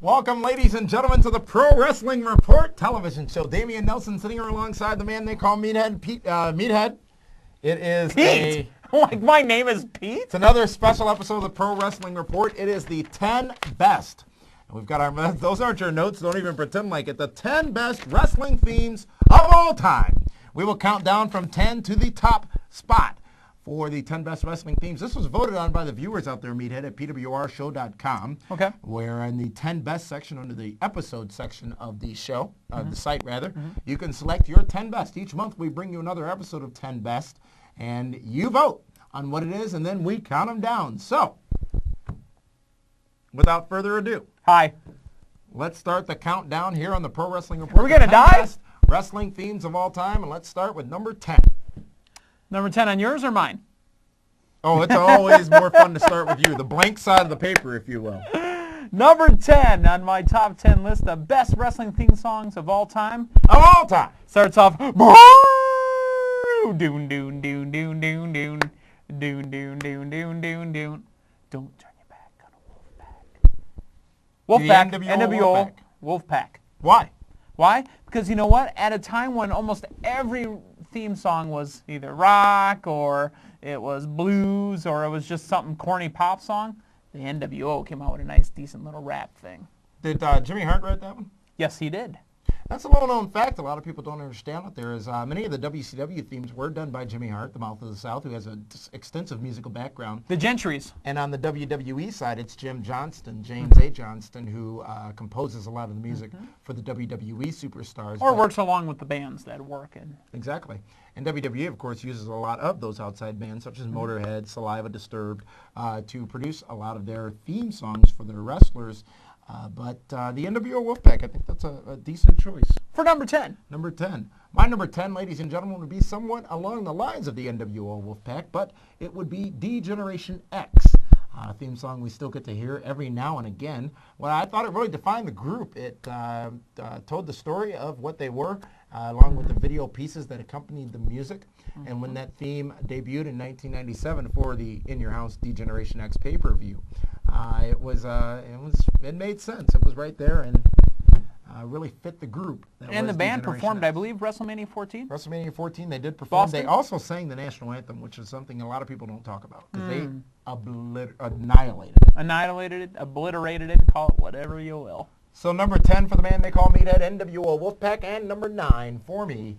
Welcome, ladies and gentlemen, to the Pro Wrestling Report television show. Damian Nelson sitting here alongside the man they call Meathead, Meathead. It is Pete! Like my name is Pete? It's another special episode of the Pro Wrestling Report. It is the 10 best. And we've got our, those aren't your notes, don't even pretend like it. The 10 best wrestling themes of all time. We will count down from 10 to the top spot for the 10 best wrestling themes. This was voted on by the viewers out there, Meathead, at pwrshow.com. Okay. Where in the 10 best section, under the episode section of the show, the site rather, you can select your 10 best. Each month we bring you another episode of 10 best, and you vote on what it is, and then we count them down. So, without further ado. Hi. Let's start the countdown here on the Pro Wrestling Report. Are we going to die? Best wrestling themes of all time, and let's start with number 10. Number 10 on yours or mine? Oh, it's always more fun to start with you. The blank side of the paper, if you will. Number 10 on my top 10 list of best wrestling theme songs of all time. Of all time. Starts off. Doon, doon, doon, doon, doon, doon. Doon, doon, doon, doon, doon, doon. Don't turn your back on a Wolfpack. Wolfpack. NWO. Wolfpack. Why? Why? Because you know what? At a time when almost every theme song was either rock or it was blues or it was just something corny pop song, the NWO came out with a nice, decent little rap thing. Did Jimmy Hart write that one? Yes, he did. That's a little-known fact a lot of people don't understand out there is many of the WCW themes were done by Jimmy Hart, the Mouth of the South, who has an extensive musical background. The Gentrys. And on the WWE side, it's Jim Johnston, James A. Johnston, who composes a lot of the music for the WWE superstars. Or works along with the bands that work in. Exactly. And WWE, of course, uses a lot of those outside bands, such as Motorhead, Saliva, Disturbed, to produce a lot of their theme songs for their wrestlers. But the NWO Wolfpack, I think that's a decent choice. For number 10. Number 10. My number 10, ladies and gentlemen, would be somewhat along the lines of the NWO Wolfpack, but it would be D-Generation X, a theme song we still get to hear every now and again. Well, I thought it really defined the group. It told the story of what they were, along with the video pieces that accompanied the music. And when that theme debuted in 1997 for the In Your House D-Generation X pay-per-view, it made sense. It was right there and really fit the group. And the band performed, I believe, WrestleMania 14? WrestleMania 14, they did perform. Boston? They also sang the national anthem, which is something a lot of people don't talk about, because they annihilated it. Annihilated it, obliterated it, call it whatever you will. So number 10 for the man they call Meathead, NWO Wolfpack, and number 9 for me,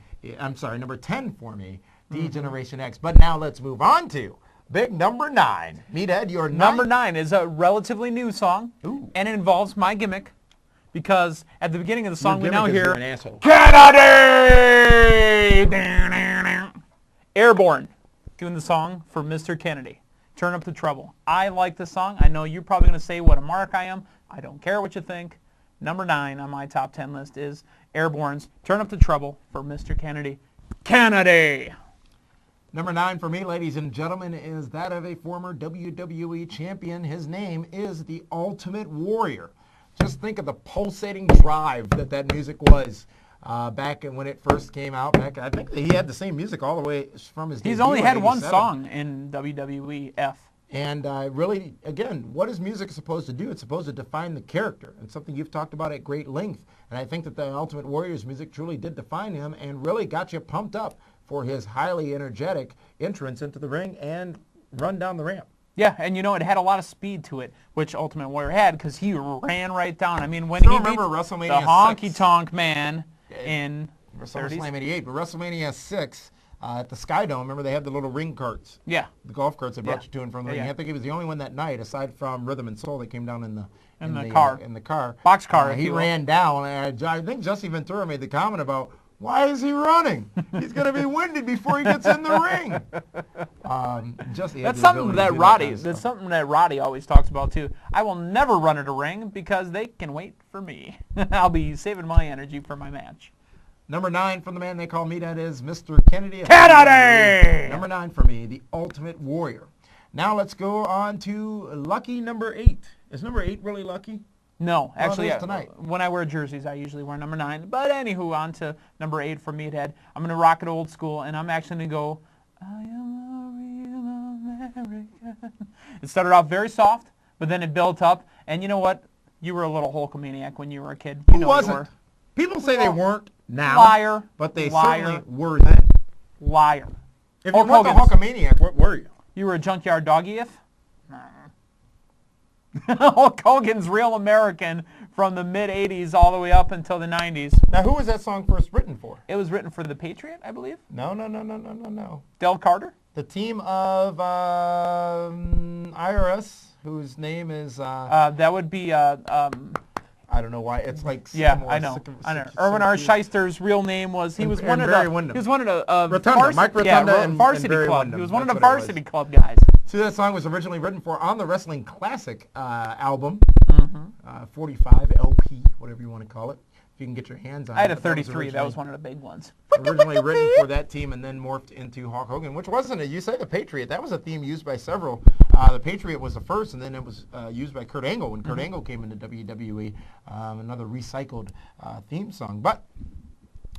number 10 for me, D-Generation X. But now let's move on to big number 9. Meathead, your number 9 is a relatively new song, and it involves my gimmick, because at the beginning of the song we now hear Kennedy! Airborne, doing the song for Mr. Kennedy. Turn Up the Trouble. I like this song. I know you're probably going to say what a mark I am. I don't care what you think. Number 9 on my top 10 list is Airborne's Turn Up the Trouble for Mr. Kennedy. Kennedy! Number 9 for me, ladies and gentlemen, is that of a former WWE champion. His name is the Ultimate Warrior. Just think of the pulsating drive that music was back when it first came out. I think he had the same music all the way from his debut. He's only had one song in WWEF. And really, again, what is music supposed to do? It's supposed to define the character. And something you've talked about at great length. And I think that the Ultimate Warrior's music truly did define him and really got you pumped up for his highly energetic entrance into the ring and run down the ramp. Yeah, and you know, it had a lot of speed to it, which Ultimate Warrior had, because he ran right down. I mean, when he beat the Honky Tonk Man in WrestleMania 88, but WrestleMania 6 at the Sky Dome, remember they had the little ring carts. Yeah. The golf carts that brought you to and from the ring. I think he was the only one that night, aside from Rhythm and Soul, that came down in the car. Boxcar. He ran down, and I think Jesse Ventura made the comment about, why is he running? He's going to be winded before he gets in the ring. That's something that Roddy always talks about too. I will never run at a ring because they can wait for me. I'll be saving my energy for my match. Number 9 from the man they call Meathead is Mr. Kennedy. Kennedy! Number 9 for me, the Ultimate Warrior. Now let's go on to lucky number 8. Is number 8 really lucky? No, actually, tonight. When I wear jerseys, I usually wear number 9. But anywho, on to number 8 for Meathead. I'm going to rock it old school, and I'm actually going to go, I am a real American. It started off very soft, but then it built up. And you know what? You were a little Hulkamaniac when you were a kid. Who wasn't? People say they weren't now. Liar. But they Liar. certainly were then. Liar. If you weren't the Hulkamaniac, what were you? You were a junkyard doggy-ith? Hulk Hogan's Real American from the mid-'80s all the way up until the '90s. Now, who was that song first written for? It was written for the Patriot, I believe. No. Del Carter? The team of IRS, whose name is... that would be... I don't know why. It's like... Yeah, I know. Irwin R. Shyster's real name was... He was one of the... Wyndham. He was one of the... Rotunda, Mike Rotunda and Varsity Barry Club. Windham. He was one of That's the what it Varsity Club guys. So that song was originally written for on the Wrestling Classic album, 45 LP, whatever you want to call it, if you can get your hands on it. I had a 33. That was one of the big ones. Originally written for that team and then morphed into Hulk Hogan, which wasn't you say the Patriot. That was a theme used by several. The Patriot was the first, and then it was used by Kurt Angle when Kurt Angle came into WWE, another recycled theme song. But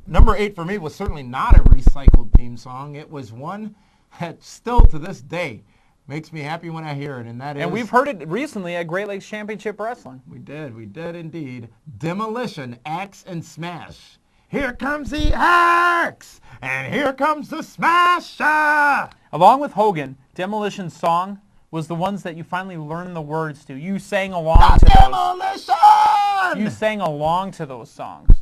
number 8 for me was certainly not a recycled theme song. It was one that still to this day makes me happy when I hear it, and that is... And we've heard it recently at Great Lakes Championship Wrestling. We did indeed. Demolition, Axe and Smash. Here comes the axe, and here comes the smasher. Along with Hogan, Demolition's song was the ones that you finally learned the words to. You sang along to those. Demolition! You sang along to those songs.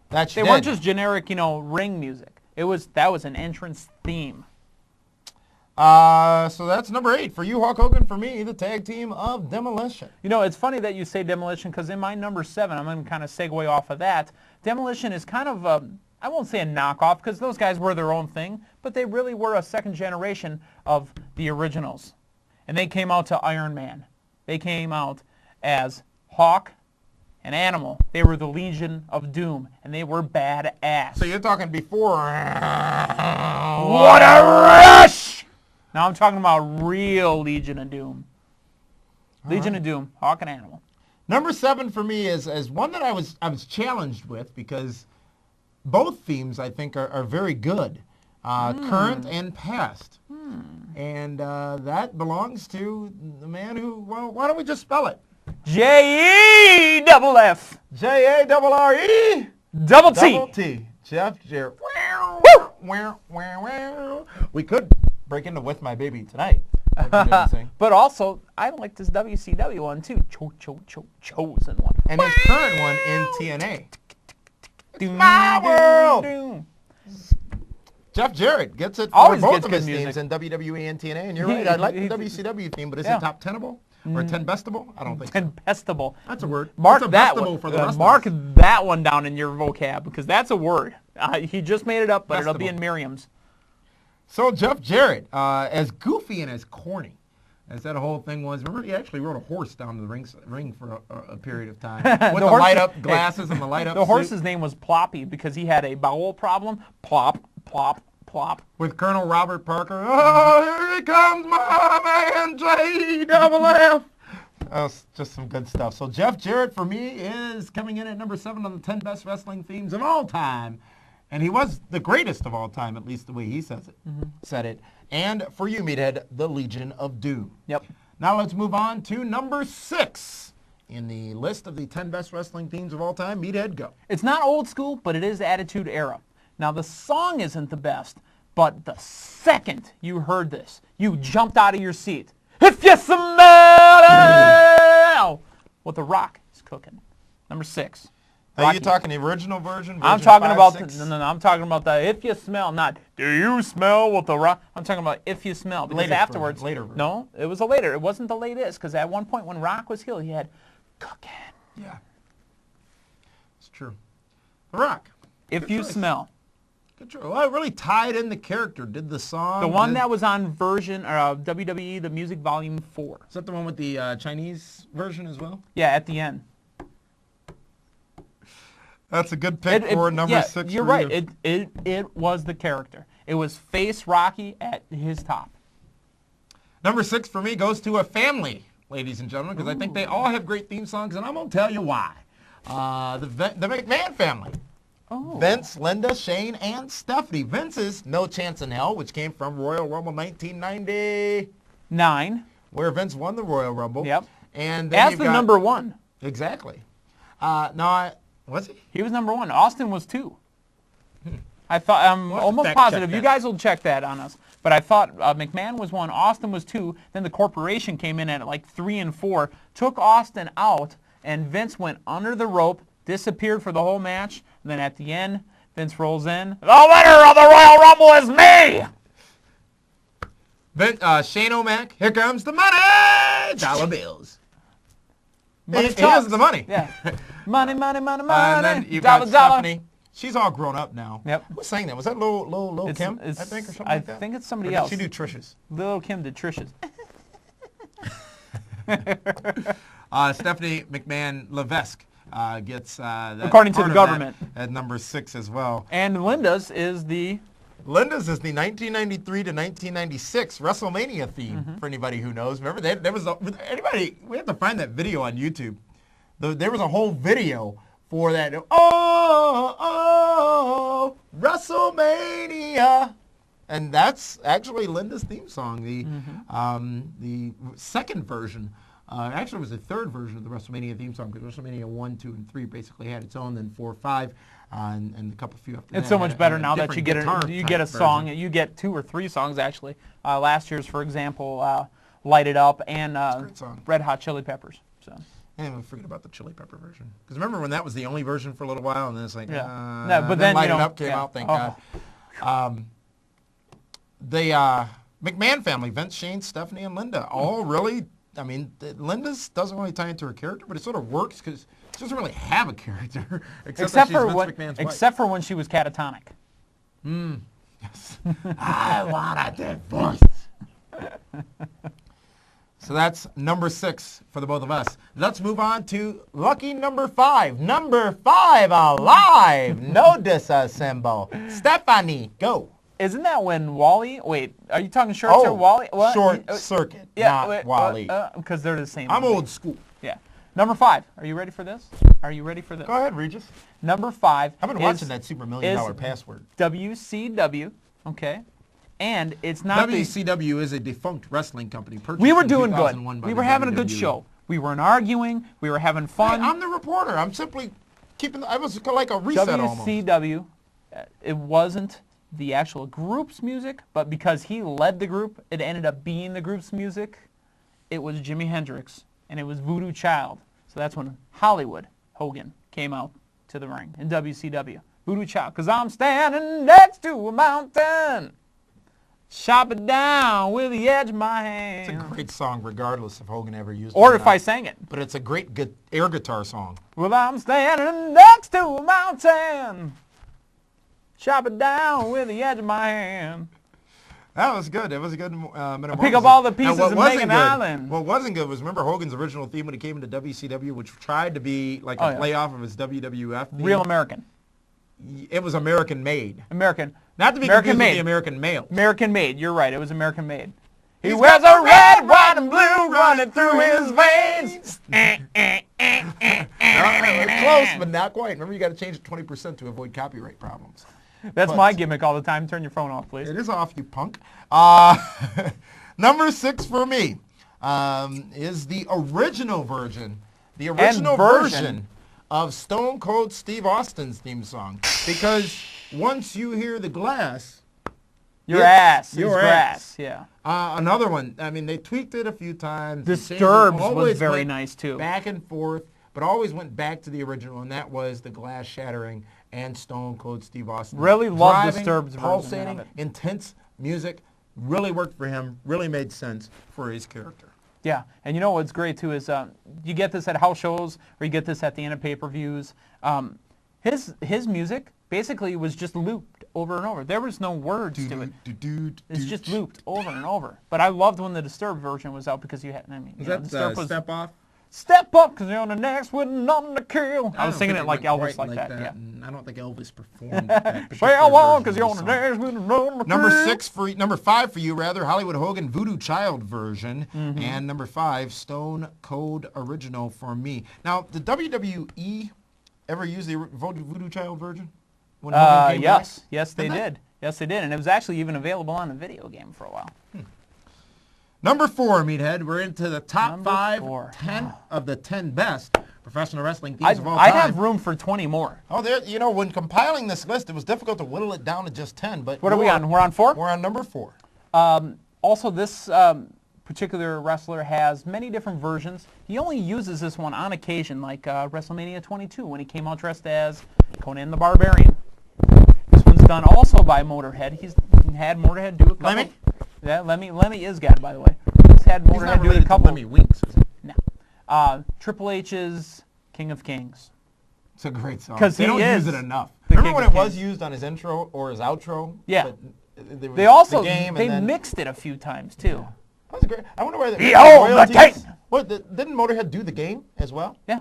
They weren't just generic, ring music. That was an entrance theme. So that's number 8 for you, Hulk Hogan. For me, the tag team of Demolition. It's funny that you say Demolition because in my number 7, I'm going to kind of segue off of that. Demolition is kind of I won't say a knockoff because those guys were their own thing, but they really were a second generation of the originals. And they came out to Iron Man. They came out as Hawk and Animal. They were the Legion of Doom, and they were badass. So you're talking before... What a rush! Now I'm talking about real Legion of Doom. Legion of Doom, Hawk and Animal. Number 7 for me is one that I was challenged with because both themes I think are very good, current and past. And that belongs to the man who, well, why don't we just spell it? J-E-F-F. J-A-R-R-E. Double T. Double T. Jeff Jarrett. We could break into With My Baby Tonight. But also, I like this WCW one too. Chosen one. And his current one in TNA. My world. Jeff Jarrett gets it for both of his themes in WWE and TNA. And you're right, I like the WCW theme, but is it top 10able? Or 10-bestable? I don't think so. 10-bestable. That's a word. Mark that one. For the mark that one down in your vocab because that's a word. He just made it up, but it'll be in Merriam's. So Jeff Jarrett, as goofy and as corny as that whole thing was, remember he actually rode a horse down to the ring for a period of time with the light-up glasses and the light-up The horse's name was Ploppy because he had a bowel problem. Plop, plop, plop. With Colonel Robert Parker. Oh, here he comes, my man, J-E-F-F. That's just some good stuff. So Jeff Jarrett, for me, is coming in at number 7 on the 10 best wrestling themes of all time. And he was the greatest of all time, at least the way he says it. Said it. And for you, Meathead, the Legion of Doom. Yep. Now let's move on to number 6 in the list of the 10 best wrestling themes of all time. Meathead, go. It's not old school, but it is Attitude Era. Now, the song isn't the best, but the second you heard this, you jumped out of your seat. If you smell what The Rock is cooking. Number 6. Are you talking the original version? I'm talking about I'm talking about the if you smell, not do you smell what the Rock. I'm talking about if you smell because afterwards. Later version. No, it was a later. It wasn't the latest because at one point when Rock was heel, he had cooking. Yeah, it's true. The Rock. If you smell. Good choice. Well, it really tied in the character. Did the song? The one that was on version WWE the Music Volume 4. Is that the one with the Chinese version as well? Yeah, at the end. That's a good pick for number 6. You're right. It was the character. It was face Rocky at his top. Number 6 for me goes to a family, ladies and gentlemen, because I think they all have great theme songs, and I'm going to tell you why. The McMahon family. Oh. Vince, Linda, Shane, and Stephanie. Vince's No Chance in Hell, which came from Royal Rumble 1999, where Vince won the Royal Rumble. Yep. And then as the number 1. Exactly. Was he? He was number 1. Austin was 2. I thought, I'm We'll have to almost fact check positive. You that. guys will check that on us. But I thought McMahon was 1, Austin was 2. Then the corporation came in at like 3 and 4, took Austin out, and Vince went under the rope, disappeared for the whole match. And then at the end, Vince rolls in. The winner of the Royal Rumble is me! Shane O'Mac, here comes the money! Dollar bills. Money He talks. has the money. Yeah. Money, money, money, money. And then you've dollar, got dollar. Stephanie. She's all grown up now. Yep. Who sang that? Was that Lil Kim, I think, or something like that? I think it's somebody Or did else. she do Trish's? Lil Kim did Trish's. Stephanie McMahon Levesque gets that According to part the of government. that at number 6 as well. And Linda's is the... Linda's is the 1993 to 1996 WrestleMania theme, for anybody who knows. Remember, there was we have to find that video on YouTube. There was a whole video for that. Oh, WrestleMania. And that's actually Linda's theme song, the second version. Actually, it was the third version of the WrestleMania theme song, because WrestleMania 1, 2, and 3 basically had its own, then 4, 5, and a couple few after that. It's so much better now that you get a song. Version. You get 2 or 3 songs, actually. Last year's, for example, Light It Up and great song. Red Hot Chili Peppers. So. And we forget about the Chili Pepper version. Because remember when that was the only version for a little while, and then it's like, No, but then Light you It know, Up came yeah. out, thank God. The McMahon family, Vince, Shane, Stephanie, and Linda, all really, I mean, Linda's doesn't really tie into her character, but it sort of works because she doesn't really have a character, except for she's when, Vince McMahon's except for when she was catatonic. Yes. I want a divorce. So that's number 6 for the both of us. Let's move on to lucky number 5. Number 5 alive. No disassemble. Stephanie, go. Isn't that when Wally? Wait, are you talking Short Circuit? Wally? What? Short Circuit, not Wally. Because they're the same. I'm old school. Yeah. Number 5. Are you ready for this? Are you ready for this? Go ahead, Regis. Number 5. I've been watching that Super $1 Million Password. WCW. Okay. And it's not WCW is a defunct wrestling company. We were doing good. 2001 by We the were having a good WWE. show. We weren't arguing. We were having fun. Hey, I'm the reporter. I'm simply keeping. I was like a reset almost. WCW, it wasn't the actual group's music, but because he led the group, it ended up being the group's music. It was Jimi Hendrix, and it was Voodoo Child. So that's when Hollywood Hogan came out to the ring in WCW. Voodoo Child, because I'm standing next to a mountain. Chop it down with the edge of my hand. It's a great song, regardless if Hogan ever used it. Or if I sang it. But it's a great air guitar song. Well, I'm standing next to a mountain. Chop it down with the edge of my hand. That was good. It was a good Pick up all the pieces and make an island. What wasn't good was, remember Hogan's original theme when he came into WCW, which tried to be like a playoff of his WWF theme? Real American. It was American made. American. Not to be American confused made. with the American male. American made. You're right. It was American made. He He's wears got a red, white, and blue running through his veins. Close, but not quite. Remember, you got to change it 20% to avoid copyright problems. That's my gimmick all the time. Turn your phone off, please. It is off, you punk. Number 6 for me is the original version. The original version of Stone Cold Steve Austin's theme song. Because once you hear the glass... Your ass is your grass. ass. Yeah. Another one. I mean, they tweaked it a few times. Disturbed was Always very went nice, too. Back and forth, but always went back to the original, and that was the glass shattering and Stone Cold Steve Austin. Really loved Driving, Disturbed's version pulsating, of it. intense music. Really worked for him. Really made sense for his character. Yeah, and you know what's great too is you get this at house shows or you get this at the end of pay-per-views. His music basically was just looped over and over. There was no words to it. It's just looped over and over. But I loved when the Disturbed version was out because you had, I mean, Is you know, that Disturbed was Step Off? Step up because you're on the next with nothing to kill. I was singing it like Elvis like that. Yeah. And I don't think Elvis performed that. Well, on because you're on the next with nothing to kill. Number 5 for you, rather, Hollywood Hogan Voodoo Child version, and number 5, Stone Cold original for me. Now, did WWE ever use the Voodoo Child version? When Hogan came yes, back? yes they did. Yes, they did, and it was actually even available on a video game for a while. Number 4, Meathead. We're into the top Number 4. 10 of the 10 best professional wrestling themes of all time. I'd have room for 20 more. Oh, there. You know, when compiling this list, it was difficult to whittle it down to just 10. But what are we on? We're on 4? We're on number 4. Also, this particular wrestler has many different versions. He only uses this one on occasion, like WrestleMania 22, when he came out dressed as Conan the Barbarian. This one's done also by Motorhead. He's had Motorhead do a couple. Lemmy? Yeah, Lemmy is God, by the way. He's had Motorhead do a couple. Lemmy Winks, is he? No. Triple H's King of Kings. It's a great song. Because they don't use it enough. The Remember when King it of was Kings. used on his intro or his outro? Yeah. But there was They also the game they and then, mixed it a few times too. That was great. I wonder where Behold the royalties- king! What, didn't Motorhead do the game as well? Yeah.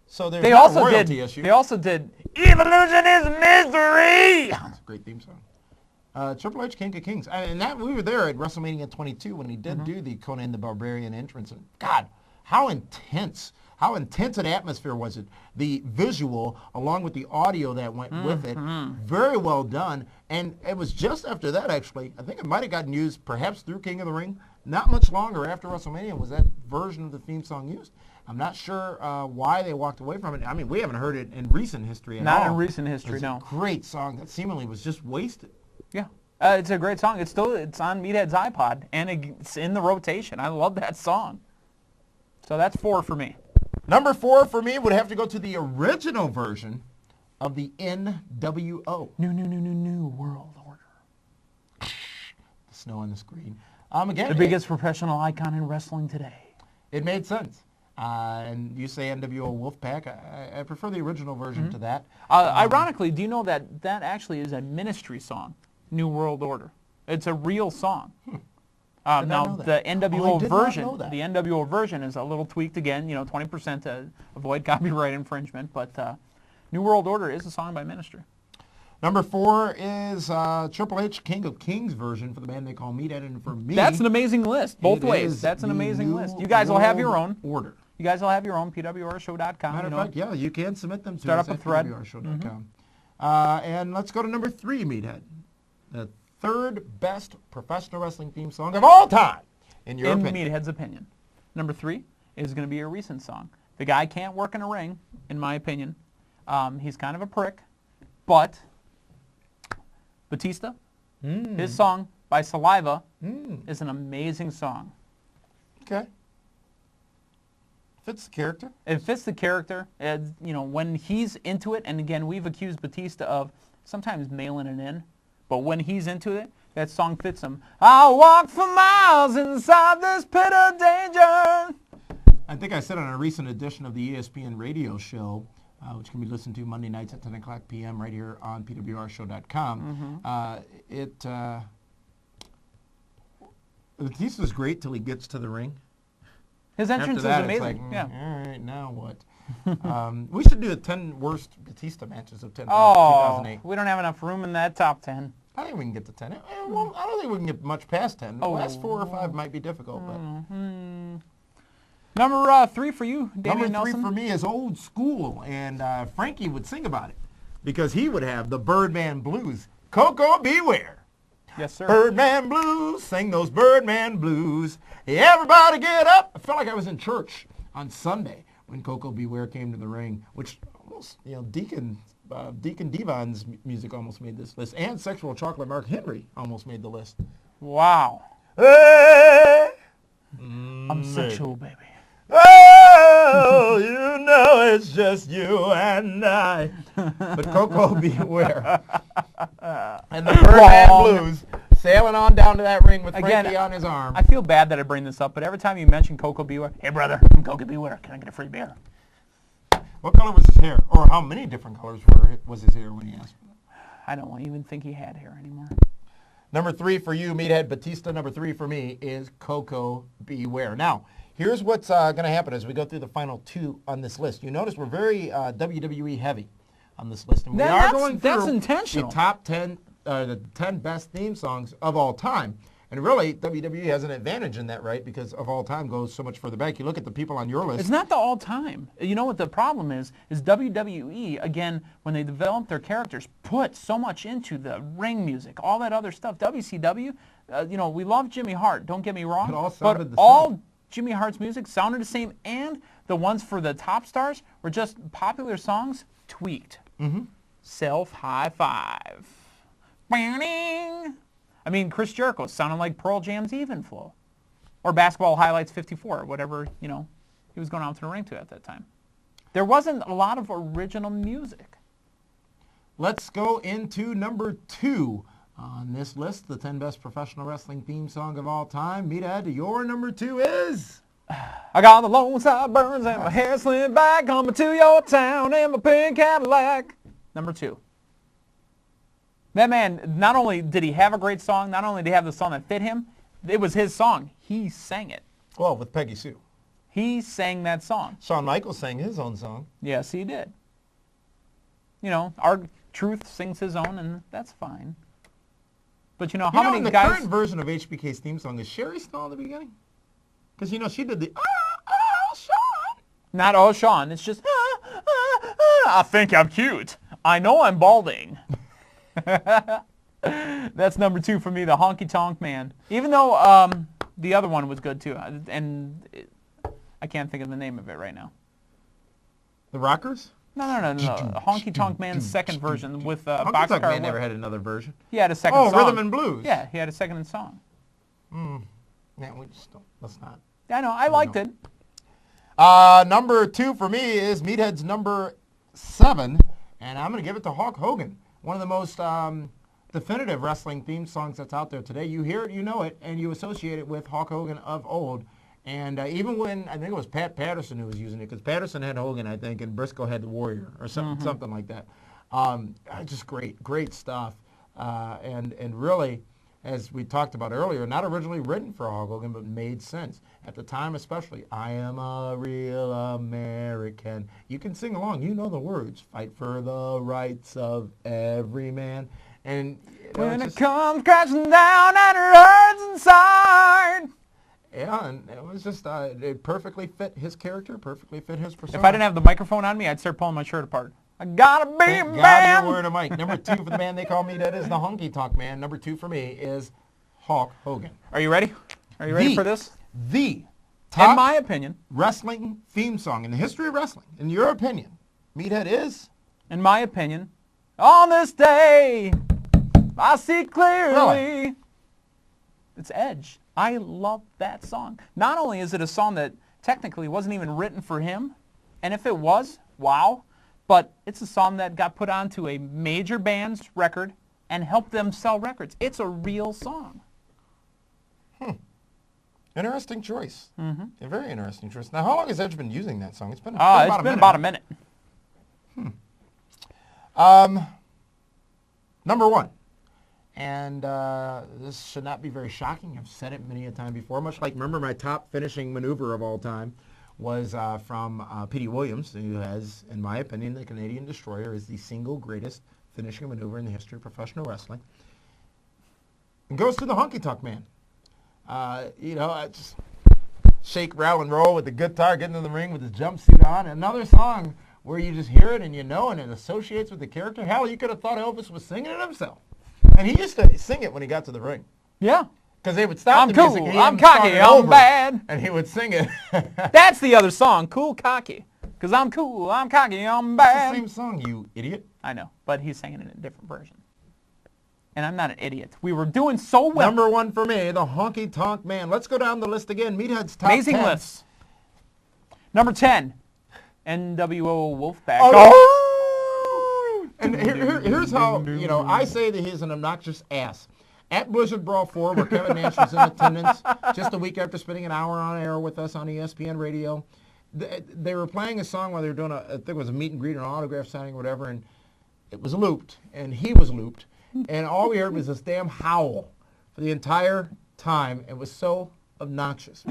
So there's They not a also royalty did. issue. They also did. Evolution is misery. It's a great theme song. Triple H, King of Kings. And that we were there at WrestleMania 22 when he did do the Conan the Barbarian entrance. And God, how intense an atmosphere was it? The visual, along with the audio that went with it, very well done. And it was just after that, actually, I think it might have gotten used perhaps through King of the Ring. Not much longer after WrestleMania was that version of the theme song used. I'm not sure why they walked away from it. I mean, we haven't heard it in recent history at all. Not in recent history, It's no. a great song that seemingly was just wasted. Yeah. It's a great song. It's on Meathead's iPod, and it's in the rotation. I love that song. So that's 4 for me. Number 4 for me would have to go to the original version of the NWO. New World Order. The snow on the screen. Again, The biggest professional icon in wrestling today. it made sense. And you say NWO Wolfpack. I prefer the original version to that. Ironically, do you know that actually is a Ministry song, New World Order? It's a real song. Now know that. the Oh, I NWO did not version, know that. the NWO version is a little tweaked again. 20% to avoid copyright infringement. But New World Order is a song by Ministry. Number 4 is Triple H King of Kings version for the band they call Meathead, and for me, That's an amazing list, both it ways. is That's an the amazing New list. You guys will have your World own. Order. You guys will have your own, pwrshow.com. Matter of fact, yeah, you can submit them to Start us up a at thread. pwrshow.com. And let's go to number 3, Meathead. The 3rd best professional wrestling theme song of all time, in your in opinion. Meathead's opinion. Number 3 is going to be a recent song. The guy can't work in a ring, in my opinion. He's kind of a prick, but Batista, his song by Saliva, is an amazing song. Okay. Fits the character. It fits the character. When he's into it, and again, we've accused Batista of sometimes mailing it in, but when he's into it, that song fits him. I'll walk for miles inside this pit of danger. I think I said on a recent edition of the ESPN radio show, which can be listened to Monday nights at 10 o'clock p.m. right here on pwrshow.com. Batista's great till he gets to the ring. His entrance After that, is amazing. It's like, Yeah. all right, now what? We should do the 10 worst Batista matches of 2008. We don't have enough room in that top 10. I think we can get to 10. Well, I don't think we can get much past 10. The last 4 or 5 might be difficult, but Number 3 for you, Dameon number 3 Nelson. for me is old school, and Frankie would sing about it because he would have the Birdman Blues. Coco Beware. Yes, sir. Birdman Blues, sing those Birdman Blues. Everybody get up. I felt like I was in church on Sunday when Coco Beware came to the ring, which almost, Deacon Devon's music almost made this list, and Sexual Chocolate Mark Henry almost made the list. Wow. Hey, I'm sexual, baby. oh, you know it's just you and I. But Coco Beware. And the Birdman Blues sailing on down to that ring with Frankie on his arm. I feel bad that I bring this up, but every time you mention Coco Beware, hey brother, I'm Coco Beware. Can I get a free beer? What color was his hair? Or how many different colors was his hair when he asked? I don't even think he had hair anymore. Number 3 for you, Meathead Batista. Number 3 for me is Coco Beware. Now, here's what's going to happen as we go through the final 2 on this list. You notice we're very WWE heavy on this list. And we are going through that's intentional. the top 10, the 10 best theme songs of all time. And really, WWE has an advantage in that, right? Because of all time goes so much further back. You look at the people on your list. It's not the all time. You know what the problem is WWE, again, when they develop their characters, put so much into the ring music, all that other stuff. WCW, we love Jimmy Hart, don't get me wrong, It all but sounded the all same. Jimmy Hart's music sounded the same, and the ones for the top stars were just popular songs tweaked. Mm-hmm. Self High Five. I mean, Chris Jericho sounded like Pearl Jam's Even Flow. Or Basketball Highlights 54, whatever, he was going out to the ring to at that time. There wasn't a lot of original music. Let's go into number 2 on this list, the 10 best professional wrestling theme song of all time. Meathead, your number 2 is... I got the lone side burns and my hair slicked back, coming to your town in my pink Cadillac. Number 2. That man, not only did he have a great song, not only did he have the song that fit him, it was his song. He sang it. Well, with Peggy Sue. He sang that song. Shawn Michaels sang his own song. Yes, he did. Our Truth sings his own, and that's fine. But how many in the guys... current version of HBK's theme song, is Sherry still in the beginning? Because, she did the, Shawn. Not oh, Sean. It's just, I think I'm cute. I know I'm balding. That's number 2 for me, the Honky Tonk Man. Even though the other one was good too, and I can't think of the name of it right now. The Rockers? No. Honky Tonk Man's second version with Honky Boxcar Tonk Man Willis. never had another version. He had a second song. Rhythm and Blues. Yeah, he had a second song. Yeah, we just don't. Let's not. Yeah, I know. I liked it. Number 2 for me is Meathead's number 7, and I'm going to give it to Hulk Hogan. One of the most definitive wrestling theme songs that's out there today. You hear it, you know it, and you associate it with Hulk Hogan of old. And even when, I think it was Pat Patterson who was using it, because Patterson had Hogan, I think, and Briscoe had the Warrior, or something like that. Just great stuff. And really, as we talked about earlier, not originally written for Hulk Hogan, but made sense. At the time especially, I am a real American. You can sing along. You know the words. Fight for the rights of every man. And when it comes crashing down and it hurts inside. Yeah, and it was just, it perfectly fit his character, perfectly fit his persona. If I didn't have the microphone on me, I'd start pulling my shirt apart. I gotta be a God, man. you're wearing a mic. Number 2 for the man they call me, that is the Honky Tonk Man. Number 2 for me is Hulk Hogan. Are you ready? Are you ready for this? The top in my opinion, wrestling theme song in the history of wrestling, in your opinion, Meathead is? In my opinion, on this day, I see clearly. Really? It's Edge. I love that song. Not only is it a song that technically wasn't even written for him, and if it was, wow, but it's a song that got put onto a major band's record and helped them sell records. It's a real song. Interesting choice. A very interesting choice. Now, how long has Edge been using that song? It's been, about a minute. Number 1. And this should not be very shocking. I've said it many a time before. Much like, remember, my top finishing maneuver of all time was from Petey Williams, who has, in my opinion, the Canadian Destroyer is the single greatest finishing maneuver in the history of professional wrestling. It goes to the Honky Tonk Man. I just shake, rattle, and roll with the guitar, getting in the ring with his jumpsuit on. Another song where you just hear it and you know, and it associates with the character. Hell, you could have thought Elvis was singing it himself. And he used to sing it when he got to the ring. Yeah. Because they would stop the music. I'm cool, I'm cocky, I'm bad. And he would sing it. That's the other song, Cool Cocky. Because I'm cool, I'm cocky, I'm bad. It's the same song, you idiot. I know, but he's singing it in a different version. And I'm not an idiot. We were doing so well. Number 1 for me, the Honky Tonk Man. Let's go down the list again. Meathead's top Amazing 10. lists. Number 10, NWO Wolfpack. Oh! And here's how, I say that he's an obnoxious ass. At Blizzard Brawl 4, where Kevin Nash was in attendance just a week after spending an hour on air with us on ESPN Radio, they were playing a song while they were doing I think it was a meet and greet or an autograph signing or whatever, and it was looped, and he was looped, and all we heard was this damn howl for the entire time. It was so obnoxious.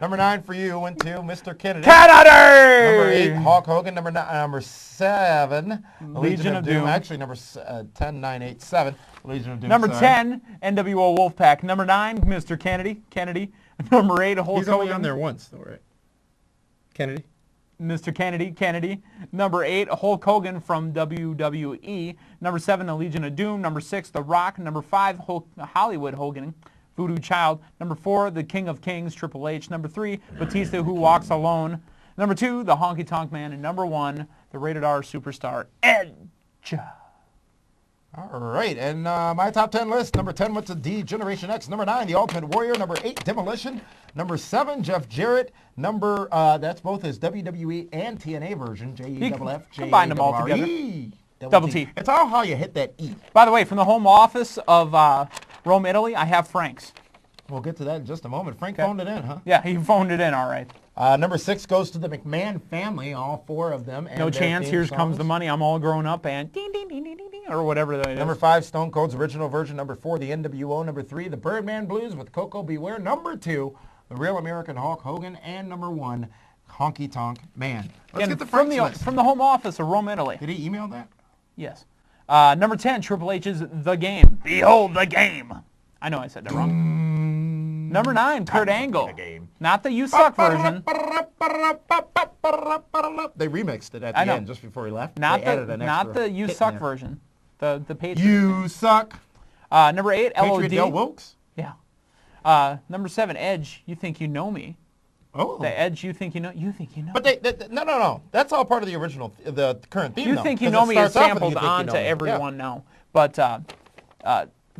Number 9 for you went to Mr. Kennedy. Kennedy! Number 8, Hulk Hogan. Number 7, Legion of Doom. Actually, number 10, 9, 8, 7, Legion of Doom. Number 10, NWO Wolfpack. Number 9, Mr. Kennedy. Number 8, Hulk Hogan. He's only on there once, though, right? Kennedy? Mr. Kennedy. Number 8, Hulk Hogan from WWE. Number 7, The Legion of Doom. Number 6, The Rock. Number 5, Hollywood Hogan, Voodoo Child. Number 4, The King of Kings, Triple H. Number 3, Batista, Who Walks Alone. Number 2, The Honky Tonk Man. And number 1, the rated R superstar, Edge. All right, and my top 10 list. Number 10 went to D-Generation X. Number 9, The Ultimate Warrior. Number 8, Demolition. Number 7, Jeff Jarrett. Number, that's both his WWE and TNA version. J-E-F-F, combine them all together. Double T. It's all how you hit that E. By the way, from the home office of Rome, Italy, I have Frank's. We'll get to that in just a moment. Frank phoned it in, huh? Yeah, he phoned it in, all right. Number 6 goes to the McMahon family, all 4 of them. And No Chance, Here Comes the Money, I'm All Grown Up, and ding, ding, ding, ding, ding, ding, or whatever that is. Number 5, Stone Cold's original version. Number 4, the NWO. Number 3, the Birdman Blues with Coco Beware. Number 2, the Real American Hulk Hogan. And number 1, Honky Tonk Man. Let's get the Frank's list. From the home office of Rome, Italy. Did he email that? Yes. Number 10, Triple H's The Game. Behold the game. I know I said that wrong. Number 9, Kurt Angle. Not the You Suck version. They remixed it at the end just before he left. Not the You Suck version. The Patriot. You Suck. Number 8, LOD. Patriot Del Wilkes. Yeah. Number 7, Edge. You Think You Know Me. Oh. The Edge, You Think You Know. You Think You Know. But no. That's all part of the original, the current theme. You Think You Know Me is sampled onto everyone now. But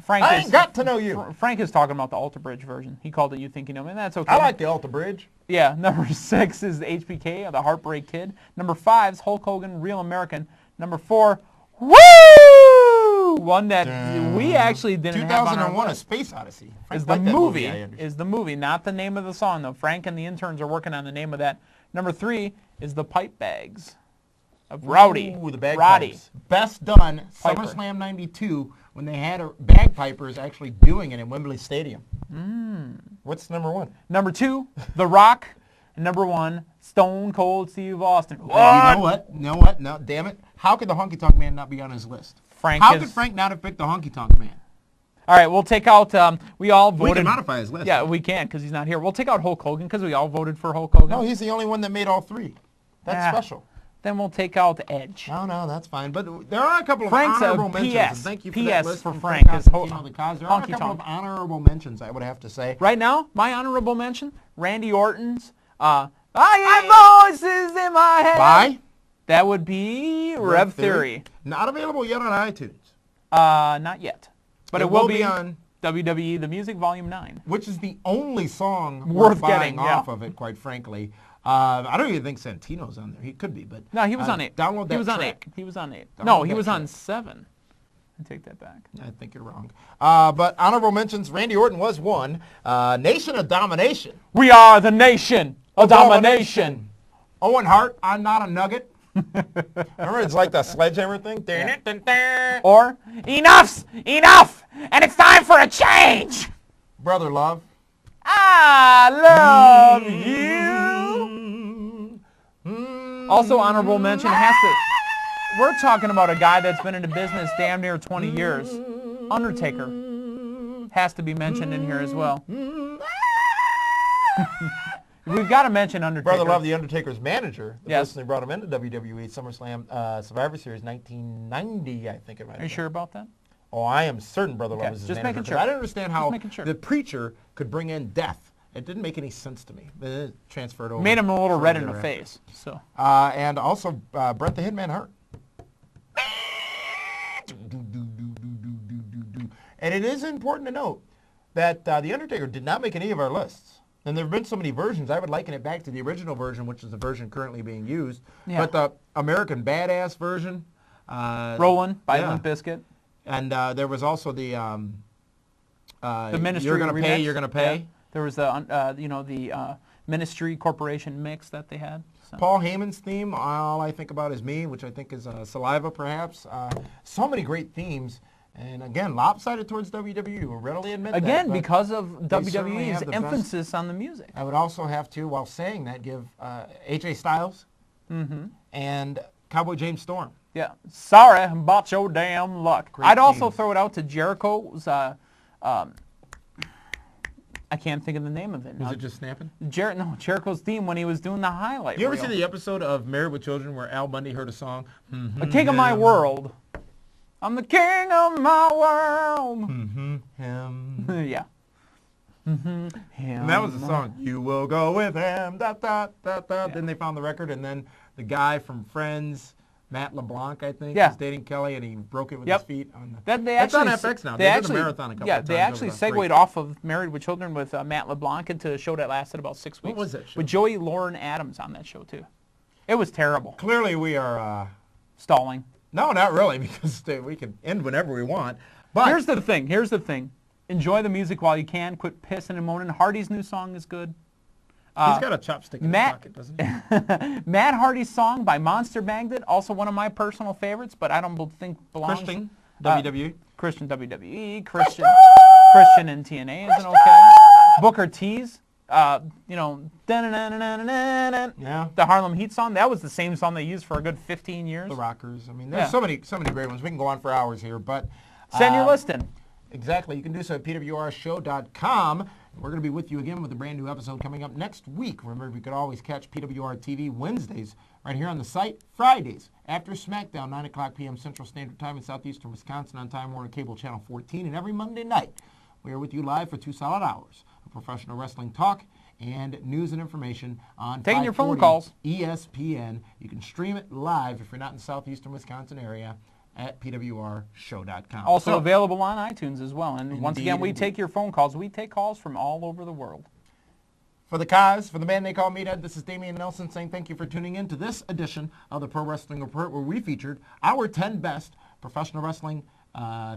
Frank I ain't got to know you. Frank is talking about the Alter Bridge version. He called it You Think You Know Me, and that's okay. I like the Alter Bridge. Yeah. Number 6 is the HBK, the Heartbreak Kid. Number 5 is Hulk Hogan, Real American. Number 4, woo! One that we actually didn't have on our 2001: A list. Space Odyssey. Is the movie, is the movie, not the name of the song, though. Frank and the interns are working on the name of that. Number 3 is the Pipe Bags of Rowdy. Ooh, the bagpipes. Best done, Piper. SummerSlam 92, when they had bagpipers actually doing it in Wembley Stadium. What's number 1? Number 2, The Rock. And number 1, Stone Cold Steve Austin. You know what? No, damn it. How could the Honky Tonk Man not be on his list? How could Frank not have picked the Honky Tonk Man? All right, we'll take out, we all voted. We can modify his list. Yeah, we can, because he's not here. We'll take out Hulk Hogan, because we all voted for Hulk Hogan. No, he's the only one that made all 3. That's special. Then we'll take out Edge. No, that's fine. But there are a couple of Frank's honorable mentions. PS. Thank you for PS that list for from Frank. There are a couple of honorable mentions, I would have to say. Right now, my honorable mention, Randy Orton's, I hear voices in my head. By? That would be Rev Theory. Not available yet on iTunes. Not yet. But it will be on WWE The Music Volume 9. Which is the only song worth buying getting off of it, quite frankly. I don't even think Santino's on there. He could be, but... No, he was on 8. Download that He was on track. 8. He was on 8. Download No, he that was on track. 7. I take that back. I think you're wrong. But honorable mentions, Randy Orton was 1. Nation of Domination. We are the nation of domination. Owen Hart, I'm not a nugget. Remember, it's like the sledgehammer thing? Yeah. Or, enough's enough, and it's time for a change. Brother Love. I love you. Also, honorable mention has to... We're talking about a guy that's been in the business damn near 20 years. Undertaker has to be mentioned in here as well. We've got to mention Undertaker. Brother Love, the Undertaker's manager. The Yes. person who brought him into WWE SummerSlam Survivor Series 1990, I think it might have Are you been. sure about that? Oh, I am certain Brother Love is his just manager. making sure. I didn't understand how sure. the preacher could bring in death. It didn't make any sense to me. It transferred over. Made him a little red in the thereafter. face. So. And also Bret the Hitman Hart. And it is important to note that The Undertaker did not make any of our lists. And there have been so many versions, I would liken it back to the original version, which is the version currently being used. Yeah. But the American Badass version. Rollin' by Limp Bizkit. And there was also the Ministry You're Gonna Pay, remix. You're Gonna Pay. Yeah. There was the Ministry Corporation mix that they had. So. Paul Heyman's theme, all I think about is me, which I think is Saliva, perhaps. So many great themes. And again, lopsided towards WWE. We'll readily admit that. Again, because of they certainly WWE's have the emphasis on the music. I would also have to, while saying that, give AJ Styles and Cowboy James Storm. Yeah. Sorry about your damn luck. Great I'd also teams. throw it out to Jericho's I can't think of the name of it. Was it just snapping? Jericho's theme when he was doing the highlight You ever reel. see the episode of Married with Children where Al Bundy heard a song? The king of my world. I'm the king of my world. Him. Yeah. Him. And that was the song. You will go with him. Da, da, da, da. Yeah. Then they found the record, and then the guy from Friends, Matt LeBlanc, I think, Yeah. was dating Kelly, and he broke it with Yep. his feet. On the, That they that's actually on FX now. They They actually did a marathon a couple yeah, of they times actually over the break. segued off of Married with Children with Matt LeBlanc into a show that lasted about 6 weeks. What was that show? With Joey Lauren Adams on that show too. It was terrible. Clearly, we are... Stalling. no, not really, because we can end whenever we want. But Here's the thing. Enjoy the music while you can. Quit pissing and moaning. Hardy's new song is good. he's got a chopstick in his Matt- pocket, doesn't he? Matt Hardy's song by Monster Magnet, also one of my personal favorites, but I don't think belongs. Christian, WWE. Christian WWE, Christian in TNA isn't okay. Booker T's, dun-dun-dun-dun-dun-dun-dun. Yeah. The Harlem Heat song, that was the same song they used for a good 15 years. The Rockers. I mean, there's Yeah. so many great ones. We can go on for hours here, but... Send your list in. Exactly. You can do so at pwrshow.com. We're going to be with you again with a brand new episode coming up next week. Remember, you can always catch PWR TV Wednesdays right here on the site, Fridays after SmackDown, 9 o'clock p.m. Central Standard Time in southeastern Wisconsin on Time Warner Cable Channel 14. And every Monday night, we are with you live for 2 solid hours of professional wrestling talk and news and information on Taking your phone 540 calls. ESPN. You can stream it live if you're not in the southeastern Wisconsin area at pwrshow.com. Also So, available on iTunes as well. And once again, we Indeed. take your phone calls. We take calls from all over the world. for the Kaz, for the man they call Meathead, this is Dameon Nelson saying thank you for tuning in to this edition of the Pro Wrestling Report, where we featured our 10 best professional wrestling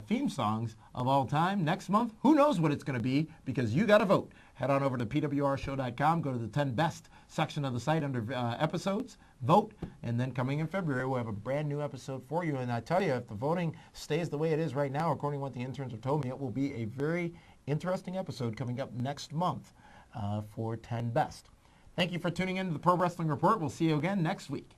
theme songs of all time. Next month, who knows what it's going to be, because you got to vote. Head on over to pwrshow.com, go to the 10 best section of the site under episodes, vote, and then coming in February, we'll have a brand new episode for you. And I tell you, if the voting stays the way it is right now, according to what the interns have told me, it will be a very interesting episode coming up next month for 10 best. Thank you for tuning in to the Pro Wrestling Report. We'll see you again next week.